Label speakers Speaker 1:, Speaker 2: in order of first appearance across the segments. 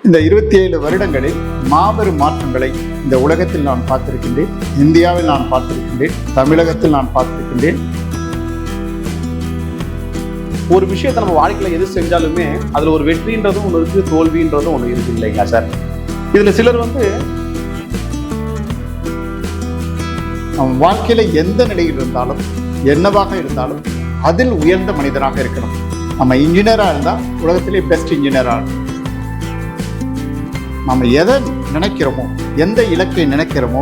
Speaker 1: இந்த 27 வருடங்களில் மாபெரும் மாற்றங்களை இந்த உலகத்தில் நான் பார்த்திருக்கின்றேன், இந்தியாவில் நான் பார்த்திருக்கின்றேன், தமிழகத்தில் நான் பார்த்திருக்கின்றேன்.
Speaker 2: ஒரு விஷயத்தை நம்ம வாழ்க்கையில எது செஞ்சாலுமே அதுல ஒரு வெற்றின்றதும் ஒன்று இருக்கு, தோல்வின்றதும் ஒன்று இருக்கு இல்லைங்களா சார்? இதுல சிலர்
Speaker 1: அவன் வாழ்க்கையில எந்த நிலையில் இருந்தாலும் என்னவாக இருந்தாலும் அதில் உயர்ந்த மனிதராக இருக்கணும். நம்ம இன்ஜினியரா இருந்தா உலகத்திலே பெஸ்ட் இன்ஜினியரா இருக்கணும். நம்ம எதை நினைக்கிறோமோ, எந்த இலக்கை நினைக்கிறோமோ,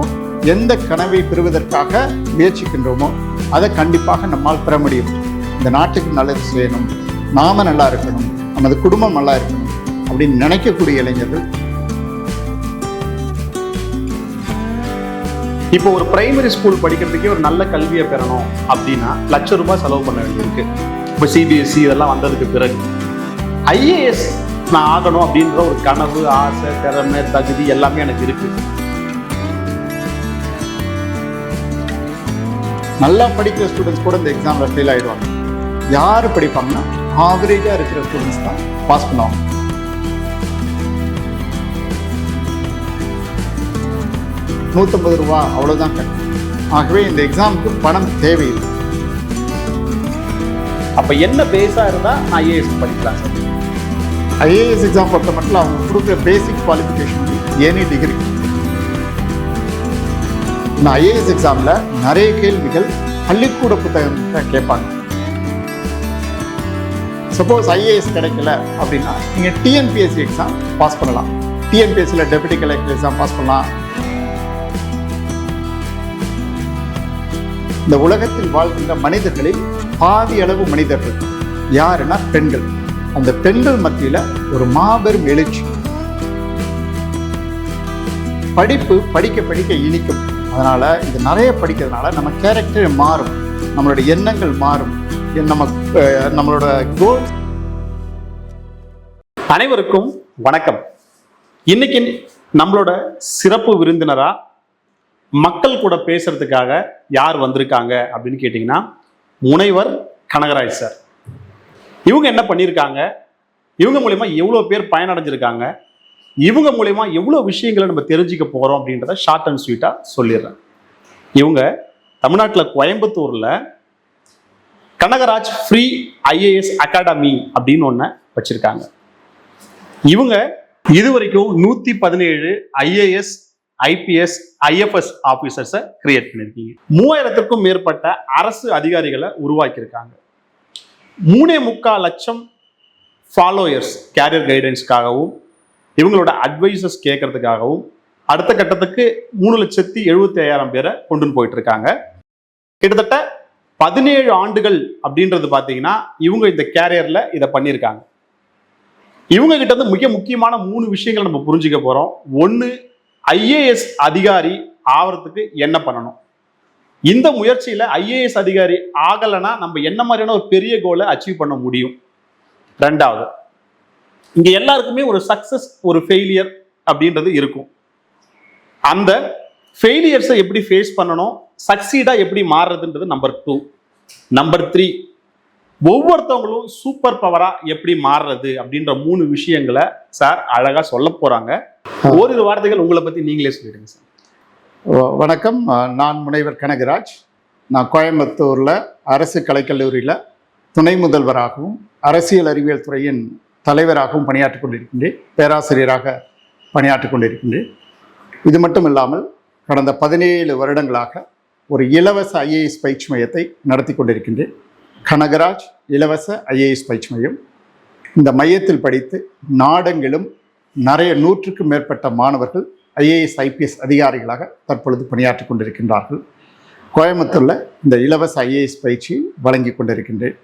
Speaker 1: எந்த கனவை பெறுவதற்காக முயற்சிக்கின்றோமோ அதை கண்டிப்பாக நம்மால் பெற முடியும். இந்த நாட்டுக்கு நல்லது செய்யணும், நாம நல்லா இருக்கணும், நமது குடும்பம் நல்லா இருக்கணும் அப்படின்னு நினைக்கக்கூடிய இளைஞர்கள்.
Speaker 2: இப்போ ஒரு பிரைமரி ஸ்கூல் படிக்கிறதுக்கே ஒரு நல்ல கல்வியை பெறணும் அப்படின்னா ₹1,00,000 செலவு பண்ண வேண்டியிருக்கு. இப்போ சிபிஎஸ்சி இதெல்லாம் வந்ததுக்கு பிறகு ஐஏஎஸ் நான் ஆகணும் அப்படின்ற ஒரு கனவு, ஆசை, திறமை, தகுதி எல்லாமே எனக்கு இருக்கு.
Speaker 1: நல்லா படிக்கிற ஸ்டூடெண்ட்ஸ் கூட இந்த எக்ஸாம்ல ஃபெயில் ஆயிடுவாங்க. யார் படிப்பாங்கன்னா ஆவரேஜா இருக்கிற ஸ்டூடெண்ட்ஸ் தான் பாஸ் பண்ணுவாங்க. ₹150 அவ்வளவுதான் கட்டணும். ஆகவே இந்த எக்ஸாமுக்கு பணம் தேவையில்லை.
Speaker 2: அப்ப என்ன பேஸா இருந்தா நான் ஐஏஎஸ் படிக்கலாம் சார்?
Speaker 1: ஐஏஎஸ் எக்ஸாம் பொறுத்த மட்டும் அவங்க கொடுக்குற பேசிக் குவாலிஃபிகேஷன் எனி டிகிரி. இந்த ஐஏஎஸ் எக்ஸாம்ல நிறைய கேள்விகள் பள்ளிக்கூட புத்தகத்தை கேட்பாங்க. சப்போஸ் ஐஏஎஸ் கிடைக்கல அப்படின்னா நீங்க டிஎன்பிஎஸ்சி எக்ஸாம் பாஸ் பண்ணலாம். டிஎன்பிஎஸ்சியில் டெபுட்டி கலெக்டர் எக்ஸாம் பாஸ் பண்ணலாம். இந்த உலகத்தில் வாழ்கின்ற மனிதர்களில் பாதி அளவு மனிதர்கள் யாருன்னா பெண்கள். அந்த பெண்கள் மத்தியில ஒரு மாபெரும் எழுச்சி. படிப்பு படிக்க படிக்க இனிக்கும். அதனால இது நிறைய படிக்கிறதுனால நம்ம கேரக்டர் மாறும், நம்மளோட எண்ணங்கள் மாறும், நம்மளோட கோல்.
Speaker 2: அனைவருக்கும் வணக்கம். இன்னைக்கு நம்மளோட சிறப்பு விருந்தினரா மக்கள் கூட பேசுறதுக்காக யார் வந்திருக்காங்க அப்படின்னு கேட்டிங்கன்னா முனைவர் கனகராஜ் சார். இவங்க என்ன பண்ணியிருக்காங்க, இவங்க மூலயமா எவ்வளோ பேர் பயனடைஞ்சிருக்காங்க, இவங்க மூலயமா எவ்வளோ விஷயங்களை நம்ம தெரிஞ்சுக்க போகிறோம் அப்படின்றத ஷார்ட் அண்ட் ஸ்வீட்டாக சொல்லிடுறேன். இவங்க தமிழ்நாட்டில் கோயம்புத்தூரில் கனகராஜ் ஃப்ரீ ஐஏஎஸ் அகாடமி அப்படின்னு ஒன்று வச்சுருக்காங்க. இவங்க இதுவரைக்கும் 117 ஐஏஎஸ், ஐபிஎஸ், ஐஎஃப்எஸ் ஆஃபீஸர்ஸை கிரியேட் பண்ணியிருக்கீங்க. 3000க்கும் மேற்பட்ட அரசு அதிகாரிகளை உருவாக்கியிருக்காங்க. 3.25 லட்சம் ஃபாலோயர்ஸ் கேரியர் கைடன்ஸ்க்காகவும் இவங்களோட அட்வைசர்ஸ் கேட்கறதுக்காகவும் அடுத்த கட்டத்துக்கு 3,75,000 பேரை கொண்டு போயிட்டு இருக்காங்க. கிட்டத்தட்ட 17 ஆண்டுகள் அப்படின்றது பார்த்தீங்கன்னா இவங்க இந்த கேரியர்ல இதை பண்ணியிருக்காங்க. இவங்க கிட்ட இருந்து மிக முக்கியமான 3 விஷயங்கள் நம்ம புரிஞ்சுக்க போறோம். ஒன்று, ஐஏஎஸ் அதிகாரி ஆகிறதுக்கு என்ன பண்ணணும், இந்த முயற்சியில ஐஏஎஸ் அதிகாரி ஆகலைன்னா நம்ம என்ன மாதிரியான ஒரு பெரிய கோலை அச்சீவ் பண்ண முடியும். ரெண்டாவது, இங்க எல்லாருக்குமே ஒரு சக்சஸ், ஒரு ஃபெயிலியர் அப்படின்றது இருக்கும். அந்த ஃபெயிலியர்ஸை எப்படி ஃபேஸ் பண்ணணும், சக்சீடா எப்படி மாறுறதுன்றது நம்பர் 2. நம்பர் 3, ஒவ்வொருத்தவங்களும் சூப்பர் பவரா எப்படி மாறுறது அப்படின்ற 3 விஷயங்களை சார் அழகா சொல்ல போறாங்க. ஓரிரு வார்த்தைகள் உங்களை பத்தி நீங்களே சொல்லிடுங்க சார்.
Speaker 1: வணக்கம், நான் முனைவர் கனகராஜ். நான் கோயம்புத்தூர்ல அரசு கலைக்கல்லூரியில் துணை முதல்வராகவும் அரசியல் அறிவியல் துறையின் தலைவராகவும் பணியாற்றிக் கொண்டிருக்கின்றேன். பேராசிரியராக பணியாற்றிக் கொண்டிருக்கின்றேன். இது மட்டும் இல்லாமல் கடந்த 17 வருடங்களாக ஒரு இலவச ஐஏஎஸ் பயிற்சி மையத்தை நடத்தி கொண்டிருக்கின்றேன். கனகராஜ் இலவச ஐஏஎஸ் பயிற்சி மையம். இந்த மையத்தில் படித்து நாடெங்கிலும் நிறைய 100க்கும் மேற்பட்ட மாணவர்கள் ஐஏஎஸ், ஐபிஎஸ் அதிகாரிகளாக தற்பொழுது பணியாற்றி கொண்டிருக்கின்றார்கள். கோயம்புத்தூர்ல இந்த இலவச ஐஏஎஸ் பயிற்சி வழங்கி கொண்டிருக்கின்றேன்.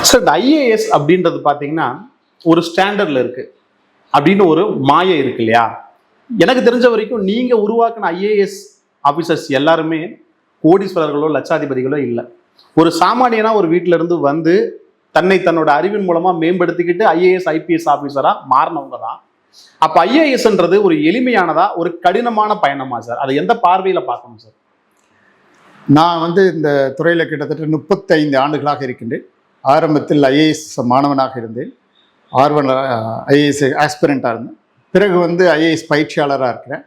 Speaker 2: சார், இந்த ஐஏஎஸ் அப்படின்றது பார்த்தீங்கன்னா ஒரு ஸ்டாண்டர்ட்ல இருக்கு அப்படின்னு ஒரு மாயை இருக்கு இல்லையா? எனக்கு தெரிஞ்ச வரைக்கும் நீங்க உருவாக்கின ஐஏஎஸ் ஆஃபீஸர்ஸ் எல்லாருமே கோடீஸ்வரர்களோ லட்சாதிபதிகளோ இல்லை. ஒரு சாமானியனா ஒரு வீட்டில இருந்து வந்து தன்னோட அறிவின் மூலமா மேம்படுத்திக்கிட்டு ஐஏஎஸ், ஐபிஎஸ் ஆஃபீஸரா மாறினவங்க தான். அப்ப ஐஏஎஸ்ன்றது ஒரு எளிமையானதா, ஒரு கடினமான பயணமா சார்? அதை எந்த பார்வையில பார்க்கணும் சார்?
Speaker 1: நான் இந்த துறையில கிட்டத்தட்ட 35 ஆண்டுகளாக இருக்கின்றேன். ஆரம்பத்தில் ஐஏஎஸ் மாணவனாக இருந்தேன். ஐஏஎஸ் ஆஸ்பிரண்டாக இருந்தேன். பிறகு வந்து ஐஏஎஸ் பயிற்சியாளராக இருக்கிறேன்.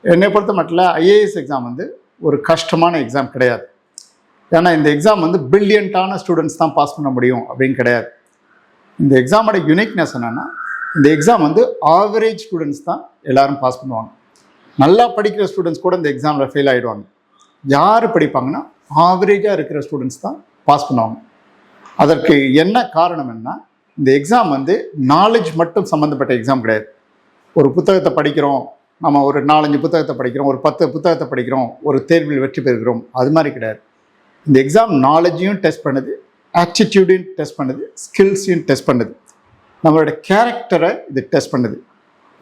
Speaker 1: என்னை பொறுத்த மட்டும் ஐஏஎஸ் எக்ஸாம் வந்து ஒரு கஷ்டமான எக்ஸாம் கிடையாது. ஏன்னா இந்த எக்ஸாம் வந்து பிரில்லியண்ட்டான ஸ்டூடெண்ட்ஸ் தான் பாஸ் பண்ண முடியும் அப்படின்னு கிடையாது. இந்த எக்ஸாமோட யுனிக்னஸ் என்னென்னா, இந்த எக்ஸாம் வந்து ஆவரேஜ் ஸ்டூடெண்ட்ஸ் தான் எல்லாரும் பாஸ் பண்ணுவாங்க. நல்லா படிக்கிற ஸ்டூடெண்ட்ஸ் கூட இந்த எக்ஸாமில் ஃபெயில் ஆகிடுவாங்க. யார் படிப்பாங்கன்னா ஆவரேஜாக இருக்கிற ஸ்டூடெண்ட்ஸ் தான் பாஸ் பண்ணுவாங்க. அதற்கு என்ன காரணம் என்ன, இந்த எக்ஸாம் வந்து நாலேஜ் மட்டும் சம்மந்தப்பட்ட எக்ஸாம் கிடையாது. ஒரு புத்தகத்தை படிக்கிறோம், நம்ம ஒரு 4-5 புத்தகத்தை படிக்கிறோம், ஒரு 10 புத்தகத்தை படிக்கிறோம், ஒரு தேர்வில் வெற்றி பெறுகிறோம், அது மாதிரி கிடையாது. இந்த எக்ஸாம் நாலேஜையும் டெஸ்ட் பண்ணுது, ஆட்டிடியூடையும் டெஸ்ட் பண்ணுது, ஸ்கில்ஸையும் டெஸ்ட் பண்ணுது, நம்மளோட கேரக்டரை இது டெஸ்ட் பண்ணுது.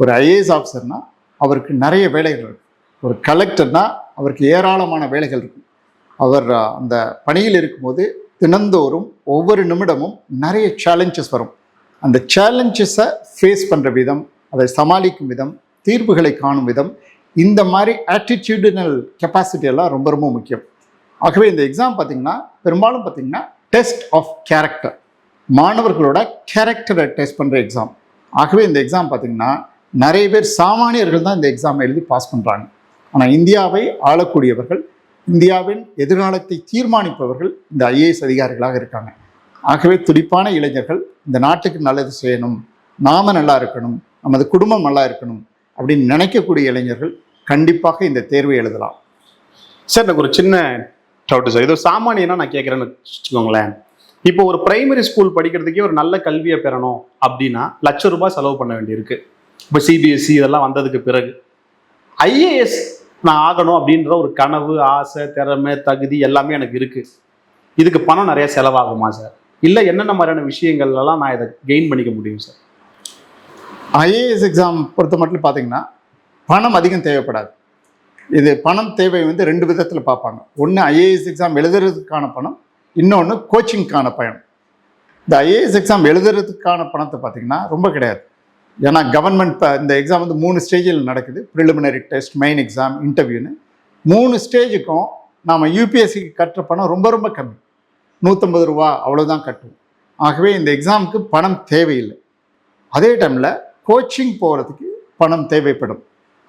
Speaker 1: ஒரு ஐஏஎஸ் ஆஃபீஸர்னால் அவருக்கு நிறைய வேலைகள் இருக்குது. ஒரு கலெக்டர்னால் அவருக்கு ஏராளமான வேலைகள் இருக்கும். அவர் அந்த பணியில் இருக்கும்போது தினந்தோறும் ஒவ்வொரு நிமிடமும் நிறைய சேலஞ்சஸ் வரும். அந்த சேலஞ்சஸை ஃபேஸ் பண்ணுற விதம், அதை சமாளிக்கும் விதம், தீர்வுகளை காணும் விதம், இந்த மாதிரி ஆட்டிடியூடினல் கெப்பாசிட்டி எல்லாம் ரொம்ப ரொம்ப முக்கியம். ஆகவே இந்த எக்ஸாம் பார்த்திங்கன்னா பெரும்பாலும் பார்த்திங்கன்னா டெஸ்ட் ஆஃப் கேரக்டர், மாணவர்களோட கேரக்டரை டெஸ்ட் பண்ணுற எக்ஸாம். ஆகவே இந்த எக்ஸாம் பார்த்திங்கன்னா நிறைய பேர் சாமானியர்கள் தான் இந்த எக்ஸாம் எழுதி பாஸ் பண்ணுறாங்க. ஆனால் இந்தியாவை ஆளக்கூடியவர்கள், இந்தியாவின் எதிர்காலத்தை தீர்மானிப்பவர்கள் இந்த ஐஏஎஸ் அதிகாரிகளாக இருக்காங்க. ஆகவே துடிப்பான இளைஞர்கள் இந்த நாட்டுக்கு நல்லது செய்யணும், நாம நல்லா இருக்கணும், நமது குடும்பம் நல்லா இருக்கணும் அப்படின்னு நினைக்கக்கூடிய இளைஞர்கள் கண்டிப்பாக இந்த தேர்வை எழுதலாம்.
Speaker 2: சார், எனக்கு ஒரு சின்ன டவுட்டு சார். இது சாமானியனா நான் கேட்குறேன்னு வச்சுக்கோங்களேன். இப்போ ஒரு பிரைமரி ஸ்கூல் படிக்கிறதுக்கே ஒரு நல்ல கல்வியை பெறணும் அப்படின்னா ₹1,00,000 செலவு பண்ண வேண்டியிருக்கு. இப்போ சிபிஎஸ்சி இதெல்லாம் வந்ததுக்கு பிறகு ஐஏஎஸ் நான் ஆகணும் அப்படின்ற ஒரு கனவு, ஆசை, திறமை, தகுதி எல்லாமே எனக்கு இருக்குது. இதுக்கு பணம் நிறைய செலவாகுமா சார்? இல்லை என்னென்ன மாதிரியான விஷயங்கள்லாம் நான் இதை கெயின் பண்ணிக்க முடியும் சார்?
Speaker 1: ஐஏஎஸ் எக்ஸாம் பொறுத்த மட்டும் பார்த்தீங்கன்னா பணம் அதிகம் தேவைப்படாது. இது பணம் தேவை வந்து 2 விதத்தில் பார்ப்பாங்க. ஒன்று ஐஏஎஸ் எக்ஸாம் எழுதுறதுக்கான பணம், இன்னொன்று கோச்சிங்க்கான பணம். இந்த ஐஏஎஸ் எக்ஸாம் எழுதுறதுக்கான பணத்தை பார்த்திங்கன்னா ரொம்ப கிடையாது. ஏன்னா கவர்மெண்ட் இந்த எக்ஸாம் வந்து 3 ஸ்டேஜில் நடக்குது. ப்ரிலிமினரி டெஸ்ட், மெயின் எக்ஸாம், இன்டர்வியூன்னு 3 ஸ்டேஜுக்கும் நாம் யூபிஎஸ்சிக்கு கட்டுற பணம் ரொம்ப ரொம்ப கம்மி, ₹150 அவ்வளோதான் கட்டுவோம். ஆகவே இந்த எக்ஸாமுக்கு பணம் தேவையில்லை. அதே டைமில் கோச்சிங் போகிறதுக்கு பணம் தேவைப்படும்.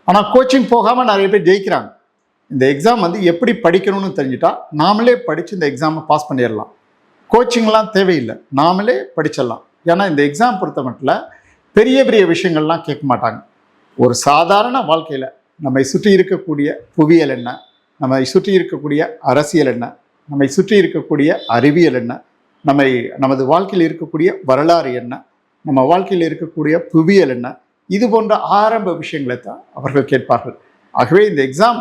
Speaker 1: ஆனால் கோச்சிங் போகாமல் நிறைய பேர் ஜெயிக்கிறாங்க. இந்த எக்ஸாம் வந்து எப்படி படிக்கணும்னு தெரிஞ்சுட்டா நாமளே படித்து இந்த எக்ஸாமை பாஸ் பண்ணிடலாம். கோச்சிங்லாம் தேவையில்லை, நாமளே படிச்சிடலாம். ஏன்னா இந்த எக்ஸாம் பொறுத்த மட்டும் பெரிய பெரிய விஷயங்கள்லாம் கேட்க மாட்டாங்க. ஒரு சாதாரண வாழ்க்கையில் நம்மை சுற்றி இருக்கக்கூடிய புவியியல் என்ன, நம்மை சுற்றி இருக்கக்கூடிய அரசியல் என்ன, நம்மை சுற்றி இருக்கக்கூடிய அறிவியல் என்ன, நமது வாழ்க்கையில் இருக்கக்கூடிய வரலாறு என்ன, நம்ம வாழ்க்கையில் இருக்கக்கூடிய புவியியல் என்ன, இது போன்ற ஆரம்ப விஷயங்களை தான் அவர்கள் கேட்பார்கள். ஆகவே இந்த எக்ஸாம்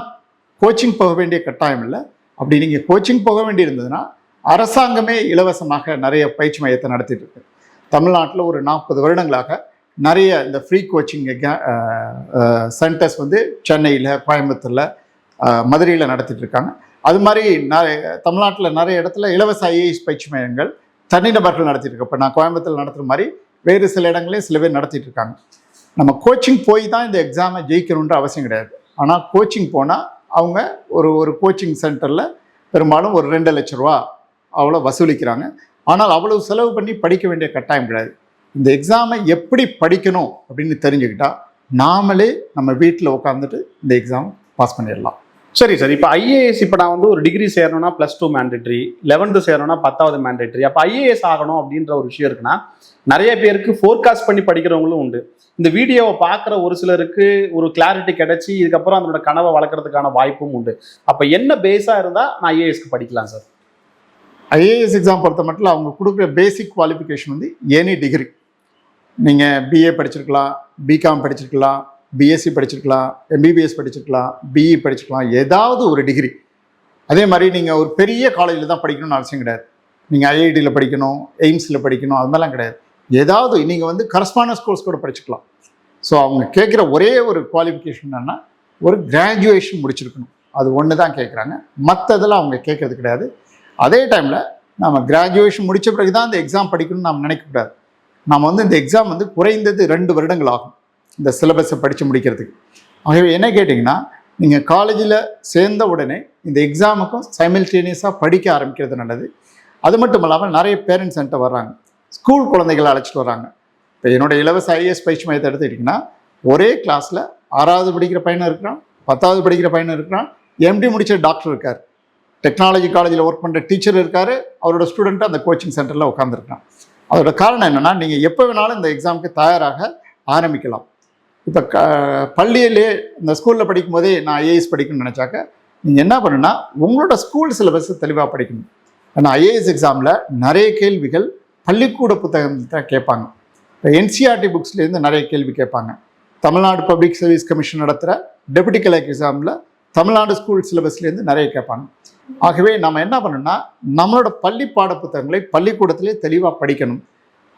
Speaker 1: கோச்சிங் போக வேண்டிய கட்டாயம் இல்லை. அப்படி நீங்கள் கோச்சிங் போக வேண்டியிருந்ததுன்னா அரசாங்கமே இலவசமாக நிறைய பயிற்சி மையத்தை நடத்திட்டு இருக்கு. தமிழ்நாட்டில் ஒரு 40 வருடங்களாக நிறைய இந்த ஃப்ரீ கோச்சிங் சென்டர்ஸ் வந்து சென்னையில், கோயம்புத்தூரில், மதுரையில் நடத்திட்டு இருக்காங்க. அது மாதிரி தமிழ்நாட்டில் நிறைய இடத்துல இலவச ஐஏஎஸ் பயிற்சி மையங்கள் தனிநபர்கள் நடத்திட்டு இருக்க. இப்போ நான் கோயம்புத்தூரில் நடத்துகிற மாதிரி வேறு சில இடங்களே சில பேர் நடத்திட்டு இருக்காங்க. நம்ம கோச்சிங் போய் தான் இந்த எக்ஸாமை ஜெயிக்கணுன்ற அவசியம் கிடையாது. ஆனால் கோச்சிங் போனால் அவங்க ஒரு கோச்சிங் சென்டரில் பெரும்பாலும் ஒரு ₹2,00,000 அவ்வளோ வசூலிக்கிறாங்க. ஆனால் அவ்வளவு செலவு பண்ணி படிக்க வேண்டிய கட்டாயம் கிடையாது. இந்த எக்ஸாமை எப்படி படிக்கணும் அப்படின்னு தெரிஞ்சுக்கிட்டா நாமளே நம்ம வீட்டில் உட்காந்துட்டு இந்த எக்ஸாம் பாஸ் பண்ணிடலாம்.
Speaker 2: சரி சார், இப்போ ஐஏஎஸ் இப்போ நான் வந்து ஒரு டிகிரி சேரணும்னா +2 மேண்டேட்ரி, 11th சேரணும்னா 10வது மேண்டேட்ரி. அப்போ ஐஏஎஸ் ஆகணும் அப்படின்ற ஒரு விஷயம் இருக்குன்னா நிறைய பேருக்கு ஃபோர்காஸ்ட் பண்ணி படிக்கிறவங்களும் உண்டு. இந்த வீடியோவை பார்க்குற ஒரு சிலருக்கு ஒரு கிளாரிட்டி கிடைச்சி இதுக்கப்புறம் அதனோட கனவை வளர்க்குறதுக்கான வாய்ப்பும் உண்டு. அப்போ என்ன பேஸாக இருந்தால் நான் ஐஏஎஸ்க்கு படிக்கலாம் சார்?
Speaker 1: ஐஏஎஸ் எக்ஸாம் பொறுத்த மட்டும் அவங்க கொடுக்குற பேசிக் குவாலிஃபிகேஷன் வந்து எனி டிகிரி. நீங்கள் பிஏ படிச்சிருக்கலாம், பிகாம் படிச்சிருக்கலாம், பிஎஸ்சி படிச்சிருக்கலாம், எம்பிபிஎஸ் படிச்சிருக்கலாம், பிஇ படிச்சிருக்கலாம், ஏதாவது ஒரு டிகிரி. அதே மாதிரி நீங்கள் ஒரு பெரிய காலேஜில் தான் படிக்கணும்னு அவசியம் கிடையாது. நீங்கள் ஐஐடியில் படிக்கணும், எய்ம்ஸில் படிக்கணும், அது மாதிரிலாம் கிடையாது. ஏதாவது நீங்கள் வந்து கரஸ்பாண்டன்ஸ் கோர்ஸ் கூட படிச்சுக்கலாம். ஸோ அவங்க கேட்குற ஒரே ஒரு குவாலிஃபிகேஷன் என்னென்னா ஒரு கிராஜுவேஷன் முடிச்சிருக்கணும். அது ஒன்று தான் கேட்குறாங்க, மற்றதெல்லாம் அவங்க கேட்குறது கிடையாது. அதே டைமில் நம்ம கிராஜுவேஷன் முடித்த பிறகு தான் இந்த எக்ஸாம் படிக்கணும்னு நம்ம நினைக்கக்கூடாது. நம்ம வந்து இந்த எக்ஸாம் வந்து குறைந்தது 2 வருடங்கள் ஆகும் இந்த சிலபஸை படித்து முடிக்கிறதுக்கு. ஆகவே என்ன கேட்டிங்கன்னா, நீங்கள் காலேஜில் சேர்ந்த உடனே இந்த எக்ஸாமுக்கும் சைமல்டேனியஸாக படிக்க ஆரம்பிக்கிறது நல்லது. அது மட்டும் இல்லாமல் நிறைய பேரண்ட்ஸ் என்கிட்ட வர்றாங்க, ஸ்கூல் குழந்தைகளை அழைச்சிட்டு வராங்க. இப்போ என்னோடய இலவச ஐஏஎஸ் பயிற்சி மையத்தை எடுத்துக்கிட்டிங்கன்னா ஒரே கிளாஸில் 6வது படிக்கிற பையனும் இருக்கிறான், 10வது படிக்கிற பையனும் இருக்கிறான், எம்டி முடிச்ச டாக்டர் இருக்கார், டெக்னாலஜி காலேஜில் ஒர்க் பண்ணுற டீச்சர் இருக்கார், அவரோட ஸ்டூடெண்ட்டு அந்த கோச்சிங் சென்டரில் உட்காந்துருக்கான். அதோட காரணம் என்னென்னா, நீங்கள் எப்போ வேணாலும் இந்த எக்ஸாமுக்கு தயாராக ஆரம்பிக்கலாம். இப்போ பள்ளியிலே இந்த ஸ்கூலில் படிக்கும் போதே நான் ஐஏஎஸ் படிக்கணும்னு நினச்சாக்க நீங்கள் என்ன பண்ணுன்னா உங்களோட ஸ்கூல் சிலபஸை தெளிவாக படிக்கணும். ஏன்னா ஐஏஎஸ் எக்ஸாமில் நிறைய கேள்விகள் பள்ளிக்கூட புத்தகத்தை கேட்பாங்க. இப்போ என்சிஆர்டி புக்ஸ்லேருந்து நிறைய கேள்வி கேட்பாங்க. தமிழ்நாடு பப்ளிக் சர்வீஸ் கமிஷன் நடத்துகிற டெபுட்டி கலெக்டர் எக்ஸாமில் தமிழ்நாடு ஸ்கூல் சிலபஸ்லேருந்து நிறைய கேட்பாங்க. ஆகவே நம்ம என்ன பண்ணணும்னா நம்மளோட பள்ளி பாட புத்தகங்களை பள்ளிக்கூடத்திலே தெளிவாக படிக்கணும்.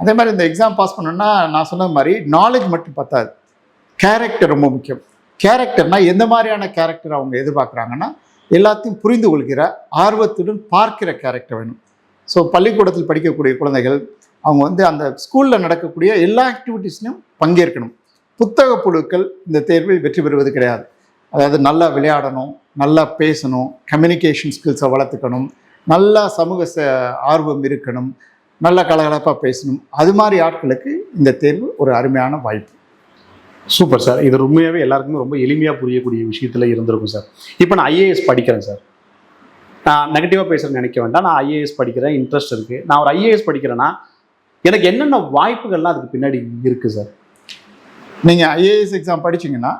Speaker 1: அதே மாதிரி இந்த எக்ஸாம் பாஸ் பண்ணணும்னா நான் சொன்ன மாதிரி நாலேஜ் மட்டும் பத்தாது, கேரக்டர் ரொம்ப முக்கியம். கேரக்டர்னால் எந்த மாதிரியான கேரக்டர் அவங்க எதிர்பார்க்குறாங்கன்னா எல்லாத்தையும் புரிந்து கொள்கிற ஆர்வத்துடன் பார்க்கிற கேரக்டர் வேணும். ஸோ பள்ளிக்கூடத்தில் படிக்கக்கூடிய குழந்தைகள் அவங்க வந்து அந்த ஸ்கூலில் நடக்கக்கூடிய எல்லா ஆக்டிவிட்டீஸ்லையும் பங்கேற்கணும். புத்தக புழுக்கள் இந்த தேர்வில் வெற்றி பெறுவது கிடையாது. அதாவது நல்லா விளையாடணும், நல்லா பேசணும், கம்யூனிகேஷன் ஸ்கில்ஸை வளர்த்துக்கணும், நல்லா சமூக ஆர்வம் இருக்கணும், நல்லா கலகலப்பாக பேசணும். அது மாதிரி ஆட்களுக்கு இந்த தேர்வு ஒரு அருமையான வாய்ப்பு.
Speaker 2: Super sir. இது உண்மையாகவே எல்லாருக்குமே ரொம்ப எளிமையாக புரியக்கூடிய விஷயத்தில் இருந்திருக்கும் சார். இப்போ நான் ஐஏஎஸ் படிக்கிறேன் சார். நான் நெகட்டிவாக பேசுகிறேன்னு நினைக்க வேண்டாம். நான் ஐஏஎஸ் படிக்கிறேன், இன்ட்ரெஸ்ட் இருக்குது. நான் ஒரு ஐஏஎஸ் படிக்கிறேன்னா எனக்கு என்னென்ன வாய்ப்புகள்லாம் அதுக்கு பின்னாடி இருக்குது சார்?
Speaker 1: நீங்கள் ஐஏஎஸ் எக்ஸாம் படிச்சிங்கன்னா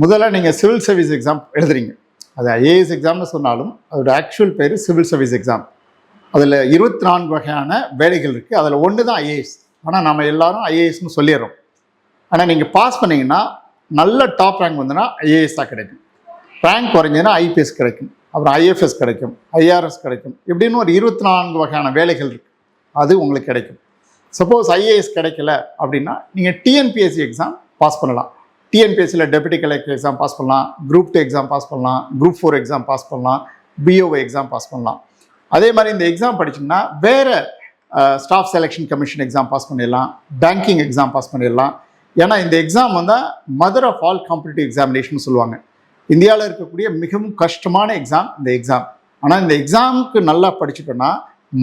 Speaker 1: முதல்ல நீங்கள் சிவில் சர்வீஸ் எக்ஸாம் எழுதுறீங்க. அது ஐஏஎஸ் எக்ஸாம்னு சொன்னாலும் அதோட ஆக்சுவல் பேர் சிவில் சர்வீஸ் எக்ஸாம். அதில் 24 வகையான வேலைகள் இருக்குது. அதில் ஒன்று தான் ஐஏஎஸ். ஆனால் நம்ம எல்லாரும் ஐஏஎஸ்னு சொல்லிடுறோம். ஆனால் நீங்கள் பாஸ் பண்ணிங்கன்னா நல்ல டாப் ரேங்க் வந்துன்னா ஐஏஎஸ் தான் கிடைக்கும். ரேங்க் குறைஞ்சதுன்னா ஐபிஎஸ் கிடைக்கும், அப்புறம் ஐஎஃப்எஸ் கிடைக்கும், ஐஆர்எஸ் கிடைக்கும். இப்படின்னு ஒரு 24 வகையான வேலைகள் இருக்குது, அது உங்களுக்கு கிடைக்கும். சப்போஸ் ஐஏஎஸ் கிடைக்கல அப்படின்னா நீங்கள் டிஎன்பிஎஸ்சி எக்ஸாம் பாஸ் பண்ணலாம். டிஎன்பிஎஸ்சியில் டெபுட்டி கலெக்டர் எக்ஸாம் பாஸ் பண்ணலாம், குரூப் 2 எக்ஸாம் பாஸ் பண்ணலாம், குரூப் 4 எக்ஸாம் பாஸ் பண்ணலாம், பிஓஓ எக்ஸாம் பாஸ் பண்ணலாம். அதே மாதிரி இந்த எக்ஸாம் படிச்சிங்கன்னா வேறு staff selection commission exam pass பண்ணிடலாம், பேங்கிங் எக்ஸாம் பாஸ் பண்ணிடலாம். ஏன்னா இந்த எக்ஸாம் வந்தால் mother of all competitive examination சொல்லுவாங்க. இந்தியாவில் இருக்கக்கூடிய மிகவும் கஷ்டமான எக்ஸாம் இந்த எக்ஸாம். ஆனால் இந்த எக்ஸாமுக்கு நல்லா படிச்சுட்டோன்னா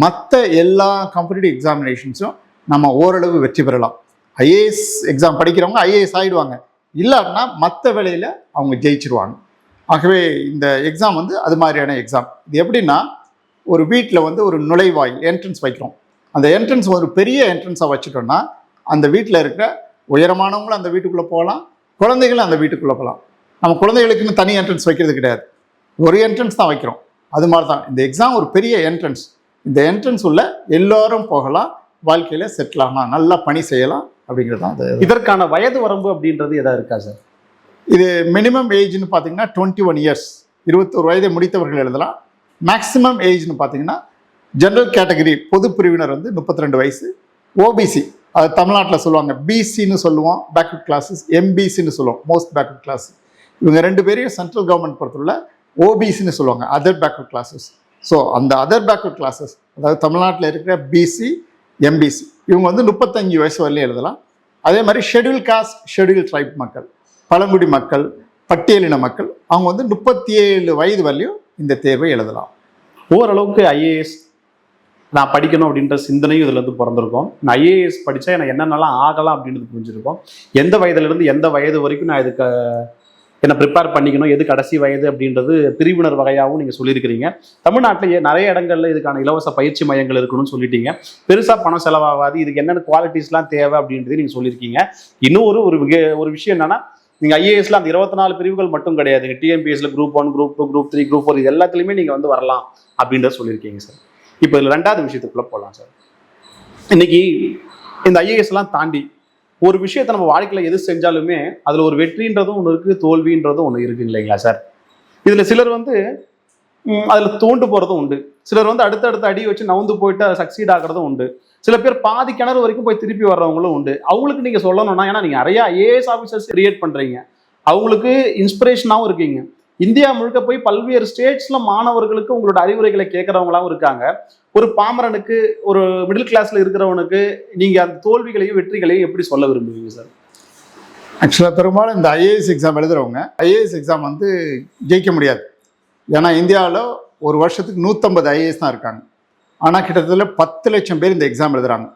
Speaker 1: மற்ற எல்லா காம்படிட்டிவ் எக்ஸாமினேஷன்ஸும் நம்ம ஓரளவு வெற்றி பெறலாம். ஐஏஎஸ் எக்ஸாம் படிக்கிறவங்க ஐஏஎஸ் ஆகிடுவாங்க, இல்லாட்டினா மற்ற வேலையில் அவங்க ஜெயிச்சிருவாங்க. ஆகவே இந்த எக்ஸாம் வந்து அது மாதிரியான எக்ஸாம். இது எப்படின்னா ஒரு வீட்டில் வந்து ஒரு நுழைவாயில் என்ட்ரன்ஸ் வைக்கிறோம். அந்த என்ட்ரன்ஸ் ஒரு பெரிய என்ட்ரன்ஸாக வச்சுட்டோம்னா அந்த வீட்டில் இருக்கிற உயரமானவங்களும் அந்த வீட்டுக்குள்ளே போகலாம், குழந்தைகளும் அந்த வீட்டுக்குள்ளே போகலாம். நம்ம குழந்தைகளுக்குன்னு தனி என்ட்ரன்ஸ் வைக்கிறது கிடையாது, ஒரு என்ட்ரன்ஸ் தான் வைக்கிறோம். அது மாதிரி தான் இந்த எக்ஸாம் ஒரு பெரிய என்ட்ரன்ஸ். இந்த என்ட்ரன்ஸ் உள்ள எல்லோரும் போகலாம், வாழ்க்கையில் செட்டில் ஆகலாம், நல்லா பணி செய்யலாம் அப்படிங்கிறது தான். அது
Speaker 2: இதற்கான வயது வரம்பு அப்படின்றது எதாவது இருக்கா சார்?
Speaker 1: இது மினிமம் ஏஜ்னு பார்த்தீங்கன்னா 21 இயர்ஸ், 21 வயதை முடித்தவர்கள் எழுதலாம். மேக்ஸிமம் ஏஜ்னு பார்த்தீங்கன்னா ஜென்ரல் கேட்டகரி பொது பிரிவினர் வந்து 32 வயசு, ஓபிசி அது தமிழ்நாட்டில் சொல்லுவாங்க பிசின்னு சொல்லுவோம், பேக்வர்ட் கிளாஸஸ், எம்பிசின்னு சொல்லுவோம், மோஸ்ட் பேக்வர்ட் கிளாஸ். இவங்க 2 பேரையும் சென்ட்ரல் கவர்மெண்ட் பொறுத்துள்ள ஓபிசின்னு சொல்லுவாங்க, அதர் பேக்வர்ட் கிளாஸஸ். ஸோ அந்த அதர் பேக்வர்ட் கிளாஸஸ் அதாவது தமிழ்நாட்டில் இருக்கிற பிசி, எம்பிசி இவங்க வந்து 35 வயசு வரலையும் எழுதலாம். அதே மாதிரி ஷெட்யூல் காஸ்ட், ஷெட்யூல் ட்ரைப் மக்கள், பழங்குடி மக்கள், பட்டியலின மக்கள் அவங்க வந்து 37 வயது வரலையும் இந்த தேர்வை எழுதலாம்.
Speaker 2: ஓரளவுக்கு ஐஏஎஸ் நான் படிக்கணும் அப்படின்ற சிந்தனையும் இதுல இருந்து பிறந்திருக்கும். நான் ஐஏஎஸ் படித்தா எனக்கு என்னென்னலாம் ஆகலாம் அப்படின்றது புரிஞ்சிருக்கும். எந்த வயதுலேருந்து எந்த வயது வரைக்கும் நான் இதுக்கு என்னை ப்ரிப்பேர் பண்ணிக்கணும், எது கடைசி வயது அப்படின்றது பிரிவினர் வகையாகவும் நீங்கள் சொல்லியிருக்கிறீங்க. தமிழ்நாட்டிலேயே நிறைய இடங்கள்ல இதுக்கான இலவச பயிற்சி மையங்கள் இருக்கணும்னு சொல்லிட்டீங்க. பெருசாக பணம் செலவாகாது, இதுக்கு என்னென்ன குவாலிட்டிஸ்லாம் தேவை அப்படின்றது நீங்கள் சொல்லியிருக்கீங்க. இன்னும் ஒரு விஷயம் என்னன்னா, நீங்கள் ஐஏஎஸ்ல அந்த 24 பிரிவுகள் மட்டும் கிடையாது, டிஎன்பிஎஸ்ல குரூப் 1, குரூப் 2, குரூப் 3, குரூப் 4 இது எல்லாத்துலேயுமே நீங்கள் வந்து வரலாம் அப்படின்றத சொல்லியிருக்கீங்க சார். இப்போ இதில் 2வது விஷயத்துக்குள்ளே போகலாம் சார். இன்னைக்கு இந்த ஐஏஎஸ்லாம் தாண்டி ஒரு விஷயத்தை நம்ம வாழ்க்கையில் எது செஞ்சாலுமே அதில் ஒரு வெற்றின்றதும் ஒன்று இருக்குது, தோல்வின்றதும் ஒன்று இருக்குது இல்லைங்களா சார்? இதில் சிலர் வந்து அதில் தோண்டு போகிறதும் உண்டு, சிலர் வந்து அடுத்தடுத்த அடி வச்சு நவுந்து போயிட்டு அதை சக்சீட் ஆகிறதும் உண்டு, சில பேர் பாதி கிணறு வரைக்கும் போய் திருப்பி வர்றவங்களும் உண்டு. அவங்களுக்கு நீங்கள் சொல்லணும்னா, ஏன்னா நீங்கள் நிறைய ஐஏஎஸ் ஆஃபீஸர்ஸ் கிரியேட் பண்ணுறீங்க, அவங்களுக்கு இன்ஸ்பிரேஷனாகவும் இருக்கீங்க. இந்தியா முழுக்க போய் பல்வேறு ஸ்டேட்ஸ்ல மாணவர்களுக்கு உங்களோட அறிவுரைகளை கேட்கறவங்களாவும் இருக்காங்க. ஒரு பாமரனுக்கு, ஒரு மிடில் கிளாஸ்ல இருக்கிறவனுக்கு நீங்க அந்த தோல்விகளையும் வெற்றிகளையும் எப்படி சொல்ல விரும்புவீங்க சார்?
Speaker 1: ஆக்சுவலாக பெரும்பாலும் இந்த ஐஏஎஸ் எக்ஸாம் எழுதுறவங்க ஐஏஎஸ் எக்ஸாம் வந்து ஜெயிக்க முடியாது. ஏன்னா இந்தியாவில் ஒரு வருஷத்துக்கு 150 ஐஏஎஸ் தான் இருக்காங்க. ஆனால் கிட்டத்தட்ட 10 லட்சம் பேர் இந்த எக்ஸாம் எழுதுறாங்க.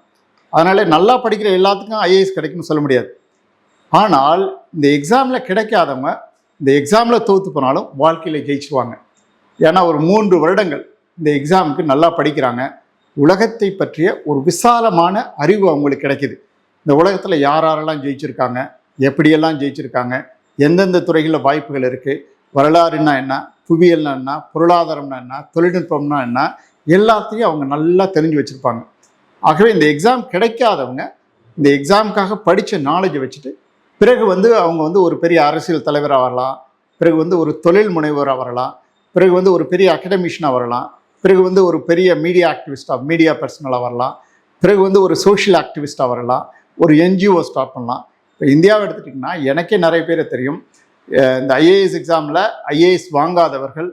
Speaker 1: அதனால நல்லா படிக்கிற எல்லாத்துக்கும் ஐஏஎஸ் கிடைக்கும்னு சொல்ல முடியாது. ஆனால் இந்த எக்ஸாமில் கிடைக்காதவங்க இந்த எக்ஸாமில் தோற்று போனாலும் வாழ்க்கையில் ஜெயிச்சுருவாங்க. ஏன்னா ஒரு 3 வருடங்கள் இந்த எக்ஸாமுக்கு நல்லா படிக்கிறாங்க. உலகத்தை பற்றிய ஒரு விசாலமான அறிவு அவங்களுக்கு கிடைக்கிது. இந்த உலகத்தில் யாரெல்லாம் ஜெயிச்சிருக்காங்க, எப்படியெல்லாம் ஜெயிச்சிருக்காங்க, எந்தெந்த துறைகளில் வாய்ப்புகள் இருக்குது, வரலாறுன்னா என்ன, புவியியல்னா என்ன, பொருளாதாரம்னா என்ன, தொழில்நுட்பம்னா என்ன, எல்லாத்தையும் அவங்க நல்லா தெரிஞ்சு வச்சுருப்பாங்க. ஆகவே இந்த எக்ஸாம் கிடைக்காதவங்க இந்த எக்ஸாமுக்காக படித்த நாலேஜை வச்சுட்டு பிறகு அவங்க ஒரு பெரிய அரசியல் தலைவராக வரலாம், பிறகு ஒரு தொழில் முனைவோராக வரலாம், பிறகு ஒரு பெரிய அகடமிஷனாக வரலாம், பிறகு ஒரு பெரிய மீடியா ஆக்டிவிஸ்டாக மீடியா பர்சனலாக வரலாம், பிறகு ஒரு சோஷியல் ஆக்டிவிஸ்டாக வரலாம், ஒரு என்ஜிஓ ஸ்டார்ட் பண்ணலாம். இப்போ இந்தியாவை எடுத்துட்டிங்கன்னா எனக்கே நிறைய பேர் தெரியும். இந்த ஐஏஎஸ் எக்ஸாமில் ஐஏஎஸ் வாங்காதவர்கள்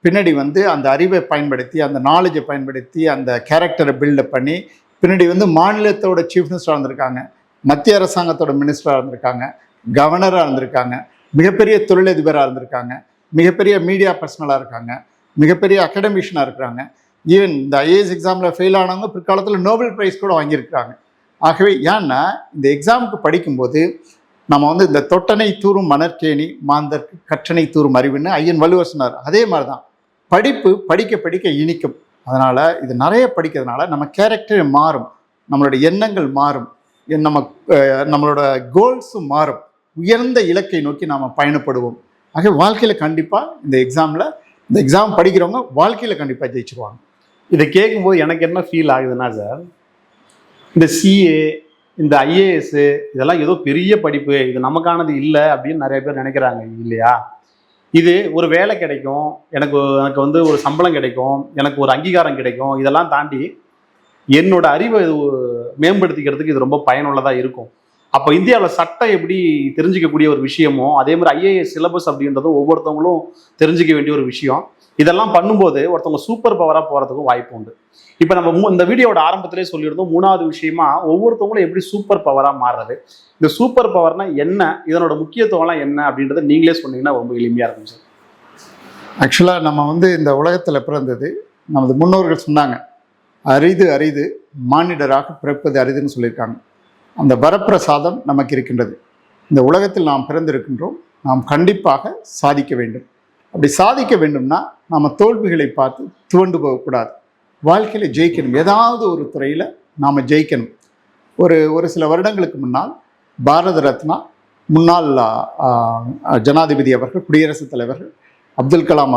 Speaker 1: பின்னாடி அந்த அறிவை பயன்படுத்தி, அந்த நாலேஜை பயன்படுத்தி, அந்த கேரக்டரை பில்டப் பண்ணி பின்னாடி மாநிலத்தோட சீஃப் மினிஸ்டராக இருந்திருக்காங்க, மத்திய அரசாங்கத்தோட மினிஸ்டராக இருந்திருக்காங்க, கவர்னராக இருந்திருக்காங்க, மிகப்பெரிய தொழிலதிபராக இருந்திருக்காங்க, மிகப்பெரிய மீடியா பர்சனலாக இருக்காங்க, மிகப்பெரிய அகடமிஷனாக இருக்கிறாங்க. ஈவன் இந்த ஐஏஎஸ் எக்ஸாமில் ஃபெயில் ஆனவங்க பிற்காலத்தில் நோபல் ப்ரைஸ் கூட வாங்கியிருக்கிறாங்க. ஆகவே ஏன்னா இந்த எக்ஸாமுக்கு படிக்கும்போது நம்ம இந்த தொட்டனை தூரும் மணற்கேணி மாந்தற்கு கற்றனை தூரும் அறிவுன்னு ஐயன் வள்ளுவர் சொன்னார். அதே மாதிரி தான் படிப்பு படிக்க படிக்க இனிக்கும். அதனால் இது நிறைய படிக்கிறதுனால நம்ம கேரக்டர் மாறும், நம்மளோட எண்ணங்கள் மாறும், நம்மளோட கோல்ஸும் மாறும், உயர்ந்த இலக்கை நோக்கி நாம் பயணப்படுவோம். ஆக வாழ்க்கையில் கண்டிப்பாக இந்த எக்ஸாம் படிக்கிறவங்க வாழ்க்கையில் கண்டிப்பாக ஜெயிச்சிருவாங்க.
Speaker 2: இதை கேட்கும்போது எனக்கு என்ன ஃபீல் ஆகுதுன்னா சார், இந்த சிஏ, இந்த ஐஏஎஸ் இதெல்லாம் ஏதோ பெரிய படிப்பு, இது நமக்கானது இல்லை அப்படின்னு நிறைய பேர் நினைக்கிறாங்க இல்லையா? இது ஒரு வேலை கிடைக்கும், எனக்கு ஒரு சம்பளம் கிடைக்கும், எனக்கு ஒரு அங்கீகாரம் கிடைக்கும், இதெல்லாம் தாண்டி என்னோட அறிவை இது மேம்படுத்திக்கிறதுக்கு இது ரொம்ப பயனுள்ளதாக இருக்கும். அப்போ இந்தியாவில் சட்டம் எப்படி தெரிஞ்சிக்கக்கூடிய ஒரு விஷயமோ அதே மாதிரி ஐஏஎஸ் சிலபஸ் அப்படின்றதும் ஒவ்வொருத்தவங்களும் தெரிஞ்சிக்க வேண்டிய ஒரு விஷயம். இதெல்லாம் பண்ணும்போது ஒருத்தவங்க சூப்பர் பவராக போகிறதுக்கும் வாய்ப்பு உண்டு. இப்போ நம்ம இந்த வீடியோட ஆரம்பத்திலே சொல்லியிருந்தோம், 3வது விஷயமா ஒவ்வொருத்தவங்களும் எப்படி சூப்பர் பவராக மாறுறது, இந்த சூப்பர் பவர்னா என்ன, இதனோட முக்கியத்துவம்லாம் என்ன அப்படின்றத நீங்களே சொன்னீங்கன்னா ரொம்ப எளிமையாக இருக்கும் சார்.
Speaker 1: ஆக்சுவலாக நம்ம இந்த உலகத்தில் பிறந்தது நமது முன்னோர்கள் சொன்னாங்க, அரிது அரிது மானிடராக பிறப்பது அரிதுன்னு சொல்லியிருக்காங்க. அந்த வரப்பிரசாதம் நமக்கு இருக்கின்றது. இந்த உலகத்தில் நாம் பிறந்திருக்கின்றோம், நாம் கண்டிப்பாக சாதிக்க வேண்டும். அப்படி சாதிக்க வேண்டும்னா நம்ம தோல்விகளை பார்த்து துவண்டு போகக்கூடாது. வாழ்க்கையில் ஜெயிக்கணும், ஏதாவது ஒரு துறையில் நாம் ஜெயிக்கணும். ஒரு சில வருடங்களுக்கு முன்னால் பாரத ரத்னா முன்னாள் ஜனாதிபதி அவர்கள், குடியரசுத் தலைவர்கள் அப்துல் கலாம்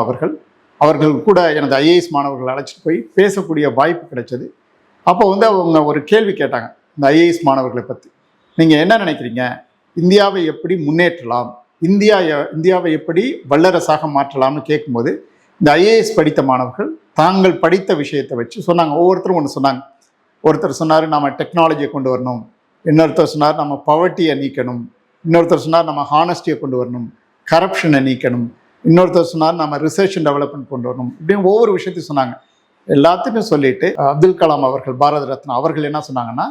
Speaker 1: அவர்கள் கூட எனது ஐஏஎஸ் மாணவர்கள் அழைச்சிட்டு போய் பேசக்கூடிய வாய்ப்பு கிடைச்சது. அப்போ அவங்க ஒரு கேள்வி கேட்டாங்க இந்த ஐஏஎஸ் மாணவர்களை பற்றி. நீங்கள் என்ன நினைக்கிறீங்க, இந்தியாவை எப்படி முன்னேற்றலாம், இந்தியாவை எப்படி வல்லரசாக மாற்றலாம்னு கேட்கும்போது இந்த ஐஏஎஸ் படித்த மாணவர்கள் தாங்கள் படித்த விஷயத்தை வச்சு சொன்னாங்க. ஒவ்வொருத்தரும் ஒன்று சொன்னாங்க. ஒருத்தர் சொன்னார் நம்ம டெக்னாலஜியை கொண்டு வரணும், இன்னொருத்தர் சொன்னார் நம்ம பவர்ட்டியை நீக்கணும், இன்னொருத்தர் சொன்னார் நம்ம ஹானஸ்டியை கொண்டு வரணும், கரப்ஷனை நீக்கணும், இன்னொருத்தர் சொன்னார் நம்ம ரிசர்ச் அண்ட் டெவலப்மெண்ட் கொண்டு வரணும். இப்படின்னு ஒவ்வொரு விஷயத்தையும் சொன்னாங்க. எல்லாத்தையும் சொல்லிட்டு அப்துல் கலாம் அவர்கள், பாரத ரத்னா அவர்கள் என்ன சொன்னாங்கன்னா,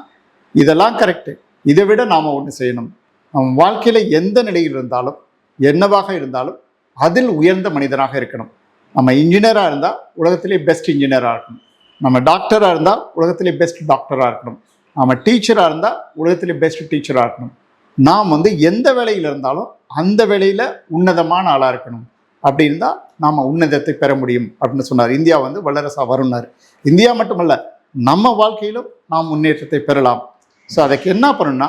Speaker 1: இதெல்லாம் கரெக்டு, இதை விட நாம் ஒன்று செய்யணும். நம்ம வாழ்க்கையில் எந்த நிலையில் இருந்தாலும் என்னவாக இருந்தாலும் அதில் உயர்ந்த மனிதனாக இருக்கணும். நம்ம இன்ஜினியராக இருந்தால் உலகத்திலே பெஸ்ட் இன்ஜினியராக இருக்கணும், நம்ம டாக்டராக இருந்தால் உலகத்திலே பெஸ்ட் டாக்டராக இருக்கணும், நம்ம டீச்சராக இருந்தால் உலகத்திலே பெஸ்ட் டீச்சராக இருக்கணும். நாம் எந்த வேலையில் இருந்தாலும் அந்த வேலையில் உன்னதமான ஆளாக இருக்கணும். அப்படி இருந்தால் நாம் உன்னதத்தை பெற முடியும் அப்படின்னு சொன்னார். இந்தியா வல்லரசாக வரும்னார். இந்தியா மட்டுமல்ல, நம்ம வாழ்க்கையிலும் நாம் முன்னேற்றத்தை பெறலாம். ஸோ அதுக்கு என்ன பண்ணணும்னா,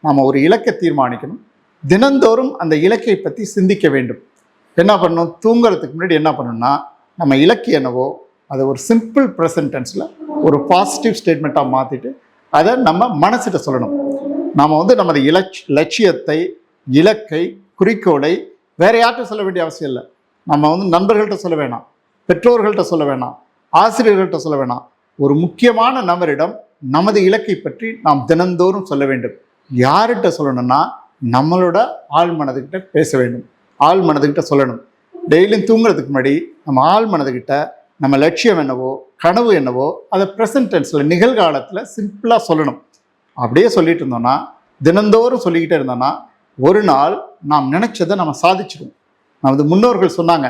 Speaker 1: நாம் ஒரு இலக்கை தீர்மானிக்கணும், தினந்தோறும் அந்த இலக்கை பற்றி சிந்திக்க வேண்டும். என்ன பண்ணணும், தூங்குறதுக்கு முன்னாடி என்ன பண்ணணும்னா, நம்ம இலக்கு என்னவோ அதை ஒரு சிம்பிள் ப்ரெசன்ட் டென்ஸில் ஒரு பாசிட்டிவ் ஸ்டேட்மெண்ட்டாக மாற்றிட்டு அதை நம்ம மனசிட்ட சொல்லணும். நாம் நமது லட்சியத்தை, இலக்கை, குறிக்கோளை வேற யார்கிட்ட சொல்ல வேண்டிய அவசியம் இல்லை. நம்ம நண்பர்கள்ட்ட சொல்ல வேணாம், பெற்றோர்கள்ட்ட சொல்ல வேணாம், ஆசிரியர்கள்ட்ட சொல்ல வேணாம். ஒரு முக்கியமான நபரிடம் நமது இலக்கை பற்றி நாம் தினந்தோறும் சொல்ல வேண்டும். யார்கிட்ட சொல்லணும்னா, நம்மளோட ஆள் மனதுக்கிட்ட பேச வேண்டும், ஆள் மனதுக்கிட்ட சொல்லணும். டெய்லியும் தூங்குறதுக்கு முன்னாடி நம்ம ஆள் மனதுக்கிட்ட நம்ம லட்சியம் என்னவோ, கனவு என்னவோ அதை ப்ரெசன்ட் டென்ஸில், நிகழ்காலத்தில் சிம்பிளாக சொல்லணும். அப்படியே சொல்லிட்டு இருந்தோம்னா, தினந்தோறும் சொல்லிக்கிட்டே இருந்தோம்னா, ஒரு நாள் நாம் நினைச்சதை நம்ம சாதிச்சிடுவோம். நமது முன்னோர்கள் சொன்னாங்க,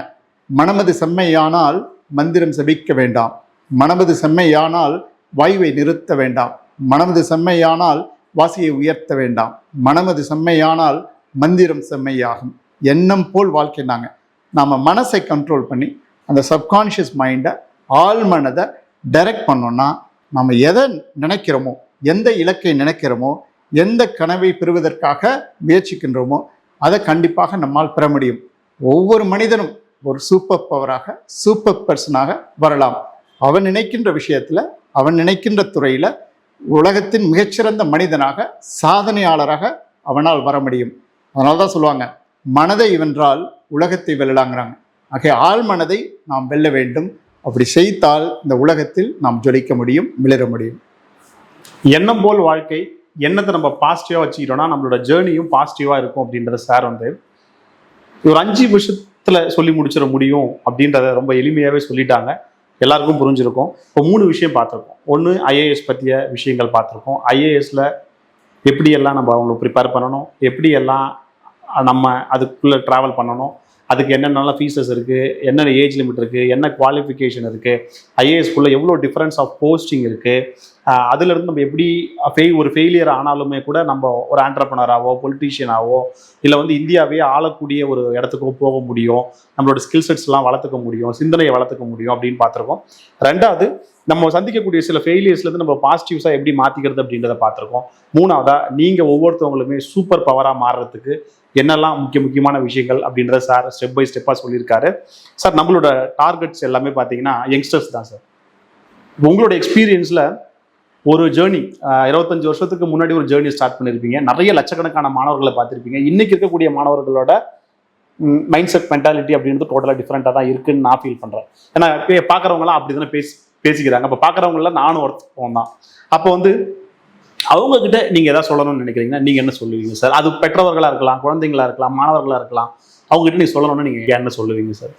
Speaker 1: மனமது செம்மையானால் மந்திரம் செபிக்க வேண்டாம், மனமது செம்மையானால் வாயுவை நிறுத்த வேண்டாம், மனமது செம்மையானால் வாசியை உயர்த்த வேண்டாம், மனமது செம்மையானால் மந்திரம் செம்மையாகும். எண்ணம் போல் வாழ்க்கைனாங்க. நாம் மனசை கண்ட்ரோல் பண்ணி அந்த சப்கான்ஷியஸ் மைண்டை, ஆள் மனதை டைரக்ட் பண்ணோன்னா நம்ம எதை நினைக்கிறோமோ, எந்த இலக்கை நினைக்கிறோமோ, எந்த கனவை பெறுவதற்காக முயற்சிக்கின்றோமோ அதை கண்டிப்பாக நம்மால் பெற முடியும். ஒவ்வொரு மனிதனும் ஒரு சூப்பர் பவராக, சூப்பர் பர்சனாக வரலாம். அவன் நினைக்கின்ற விஷயத்தில், அவன் நினைக்கின்ற துறையில் உலகத்தின் மிகச்சிறந்த மனிதனாக, சாதனையாளராக அவனால் வர முடியும். அதனால தான் சொல்லுவாங்க, மனதை வென்றால் உலகத்தை வெல்லலாங்கிறாங்க. ஆகிய ஆள் மனதை நாம் வெல்ல வேண்டும். அப்படி செய்தால் இந்த உலகத்தில் நாம் ஜொலிக்க முடியும், மிளிர முடியும்.
Speaker 2: எண்ணம் போல் வாழ்க்கை. எண்ணத்தை நம்ம பாசிட்டிவாக வச்சுக்கிட்டோம்னா நம்மளோட ஜேர்னியும் பாசிட்டிவாக இருக்கும் அப்படின்றத சார் வந்து ஒரு 5 விஷயத்தில் சொல்லி முடிச்சிட முடியும் அப்படின்றத ரொம்ப எளிமையாகவே சொல்லிட்டாங்க. எல்லாருக்கும் புரிஞ்சிருக்கும். இப்போ 3 விஷயம் பார்த்துருக்கோம். ஒன்று, ஐஏஎஸ் பற்றிய விஷயங்கள் பார்த்துருக்கோம். ஐஏஎஸில் எப்படியெல்லாம் நம்ம அவங்களுக்கு ப்ரிப்பேர் பண்ணணும், எப்படியெல்லாம் நம்ம அதுக்குள்ளே ட்ராவல் பண்ணணும், அதுக்கு என்னென்னலாம் ஃபீஸஸ் இருக்குது, என்னென்ன ஏஜ் லிமிட் இருக்குது, என்ன குவாலிஃபிகேஷன் இருக்குது, ஐஏஎஸ்குள்ளே எவ்வளோ டிஃப்ரென்ஸ் ஆஃப் போஸ்டிங் இருக்குது, அதுலேருந்து நம்ம எப்படி ஒரு ஃபெயிலியர் ஆனாலுமே கூட நம்ம ஒரு ஆண்டர்ப்ரனராகவோ, பொலிட்டீஷியனாகவோ, இல்லை வந்து இந்தியாவே ஆளக்கூடிய ஒரு இடத்துக்கோ போக முடியும், நம்மளோட ஸ்கில் செட்ஸ்லாம் வளர்த்துக்க முடியும், சிந்தனையை வளர்த்துக்க முடியும் அப்படின்னு பார்த்துருக்கோம். 2வது, நம்ம சந்திக்கக்கூடிய சில ஃபெயிலியர்ஸ்லேருந்து நம்ம பாசிட்டிவ்ஸாக எப்படி மாற்றிக்கிறது அப்படின்றத பார்த்துருக்கோம். 3வதா, நீங்கள் ஒவ்வொருத்தவங்களுமே சூப்பர் பவராக மாறுறதுக்கு என்னெல்லாம் முக்கியமான விஷயங்கள் அப்படின்றத சார் ஸ்டெப் பை ஸ்டெப்பாக சொல்லியிருக்காரு. சார், நம்மளோட டார்கெட்ஸ் எல்லாமே பார்த்தீங்கன்னா யங்ஸ்டர்ஸ் தான் சார். உங்களோட எக்ஸ்பீரியன்ஸில் ஒரு ஜேர்னி 25 வருஷத்துக்கு முன்னாடி ஒரு ஜேர்னி ஸ்டார்ட் பண்ணியிருப்பீங்க. நிறைய லட்சக்கணக்கான மாணவர்களை பார்த்துருப்பீங்க. இன்னைக்கு இருக்கக்கூடிய மாணவர்களோட மைண்ட் செட், மென்டாலிட்டி அப்படின்றது டோட்டலாக டிஃப்ரெண்ட்டாக தான் இருக்குன்னு நான் ஃபீல் பண்ணுறேன். ஏன்னா பார்க்குறவங்களாம் அப்படி தானே பேசிக்கிறாங்க. அப்போ பார்க்குறவங்களாம் நானும் ஒருத்தவங்க தான். அப்போ வந்து அவங்கக்கிட்ட நீங்கள் எதாவது சொல்லணும்னு நினைக்கிறீங்கன்னா நீங்கள் என்ன சொல்லுவீங்க சார்? அது பெற்றவர்களாக இருக்கலாம், குழந்தைங்களா இருக்கலாம், மாணவர்களாக இருக்கலாம். அவங்ககிட்ட நீங்கள் சொல்லணும்னு நீங்கள் என்ன சொல்லுவீங்க சார்?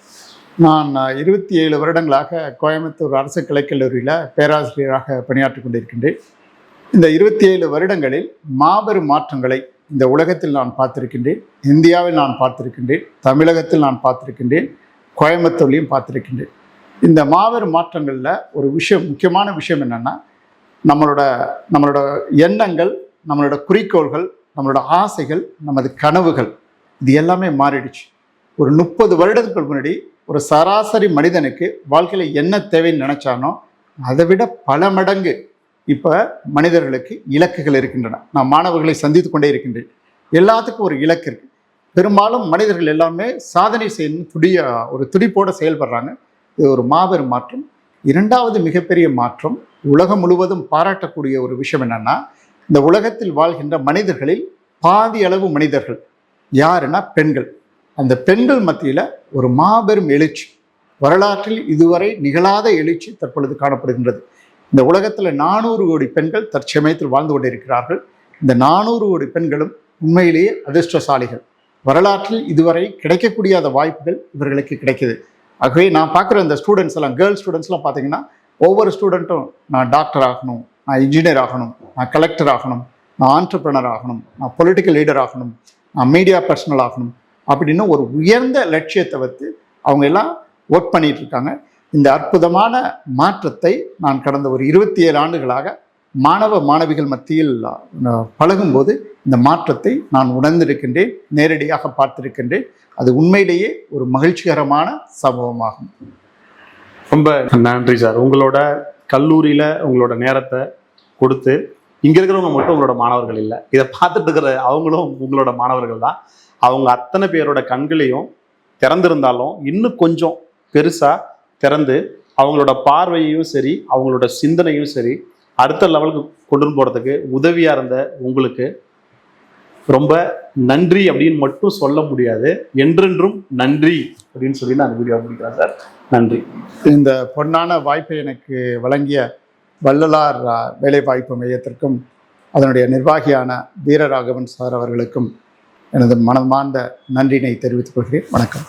Speaker 1: நான் 27 வருடங்களாக கோயம்புத்தூர் அரசு கலைக்கல்லூரியில் பேராசிரியராக பணியாற்றி கொண்டிருக்கின்றேன். இந்த 27 வருடங்களில் மாபெரும் மாற்றங்களை இந்த உலகத்தில் நான் பார்த்திருக்கின்றேன். இந்தியாவில் நான் பார்த்திருக்கின்றேன், தமிழகத்தில் நான் பார்த்திருக்கின்றேன், கோயம்புத்தூர்லையும் பார்த்திருக்கின்றேன். இந்த மாபெரும் மாற்றங்களில் ஒரு விஷயம், முக்கியமான விஷயம் என்னென்னா, நம்மளோட எண்ணங்கள், நம்மளோட குறிக்கோள்கள், நம்மளோட ஆசைகள், நமது கனவுகள், இது எல்லாமே மாறிடுச்சு. ஒரு 30 வருடத்துக்கு முன்னாடி ஒரு சராசரி மனிதனுக்கு வாழ்க்கையில் என்ன தேவைன்னு நினைச்சானோ அதை விட பல மடங்கு இப்போ மனிதர்களுக்கு இலக்குகள் இருக்கின்றன. நான் மாணவர்களை சந்தித்து கொண்டே இருக்கின்றேன். எல்லாத்துக்கும் ஒரு இலக்கு இருக்கு. பெரும்பாலும் மனிதர்கள் எல்லாமே சாதனை செய்யணும் ஒரு துடிப்போடு செயல்படுறாங்க. இது ஒரு மாபெரும் மாற்றம். 2வது மிகப்பெரிய மாற்றம், உலகம் முழுவதும் பாராட்டக்கூடிய ஒரு விஷயம் என்னன்னா, இந்த உலகத்தில் வாழ்கின்ற மனிதர்களில் பாதி அளவு மனிதர்கள் யாருன்னா பெண்கள். அந்த பெண்கள் மத்தியில் ஒரு மாபெரும் எழுச்சி, வரலாற்றில் இதுவரை நிகழாத எழுச்சி தற்பொழுது காணப்படுகின்றது. இந்த உலகத்தில் 400 கோடி பெண்கள் தற்சமயத்தில் வாழ்ந்து கொண்டிருக்கிறார்கள். இந்த 400 கோடி பெண்களும் உண்மையிலேயே அதிர்ஷ்டசாலிகள். வரலாற்றில் இதுவரை கிடைக்கக்கூடியாத வாய்ப்புகள் இவர்களுக்கு கிடைக்குது. ஆகவே நான் பார்க்குற இந்த ஸ்டூடெண்ட்ஸ் எல்லாம், கேர்ள் ஸ்டூடெண்ட்ஸ்லாம் பார்த்தீங்கன்னா, ஒவ்வொரு ஸ்டூடெண்ட்டும் நான் டாக்டர் ஆகணும், நான் இன்ஜினியர் ஆகணும், நான் கலெக்டர் ஆகணும், நான் ஆண்டர்ப்ரனர் ஆகணும், நான் பொலிட்டிக்கல் லீடர் ஆகணும், நான் மீடியா பர்சனல் ஆகணும் அப்படின்னு ஒரு உயர்ந்த லட்சியத்தை வைத்து அவங்க எல்லாம் ஒர்க் பண்ணிட்டு இருக்காங்க. இந்த அற்புதமான மாற்றத்தை நான் கடந்த ஒரு 27 ஆண்டுகளாக மாணவ மாணவிகள் மத்தியில் பழகும்போது இந்த மாற்றத்தை நான் உணர்ந்திருக்கின்றேன், நேரடியாக பார்த்திருக்கின்றேன். அது உண்மையிலேயே ஒரு மகிழ்ச்சிகரமான சம்பவமாகும்.
Speaker 2: ரொம்ப நன்றி சார். உங்களோட கல்லூரியில் உங்களோட நேரத்தை கொடுத்து, இங்கே இருக்கிறவங்க மட்டும் உங்களோட மாணவர்கள் இல்லை, இதை பார்த்துட்டு இருக்கிற அவங்களும் உங்களோட மாணவர்கள் தான். அவங்க அத்தனை பேரோட கண்களையும் திறந்திருந்தாலும் இன்னும் கொஞ்சம் பெருசாக திறந்து அவங்களோட பார்வையும் சரி, அவங்களோட சிந்தனையும் சரி, அடுத்த லெவலுக்கு கொண்டு போகிறதுக்கு உதவியாக இருந்த உங்களுக்கு ரொம்ப நன்றி அப்படின்னு மட்டும் சொல்ல முடியாது, என்றென்றும் நன்றி அப்படின்னு சொல்லி நான் வீடியோ முடிக்கிறேன் சார். நன்றி.
Speaker 1: இந்த பொன்னான வாய்ப்பை எனக்கு வழங்கிய வள்ளலார் வேலைவாய்ப்பு மையத்திற்கும் அதனுடைய நிர்வாகியான வீரராகவன் சார் அவர்களுக்கும் எனது மனமார்ந்த நன்றியினை தெரிவித்துக் கொள்கிறேன். வணக்கம்.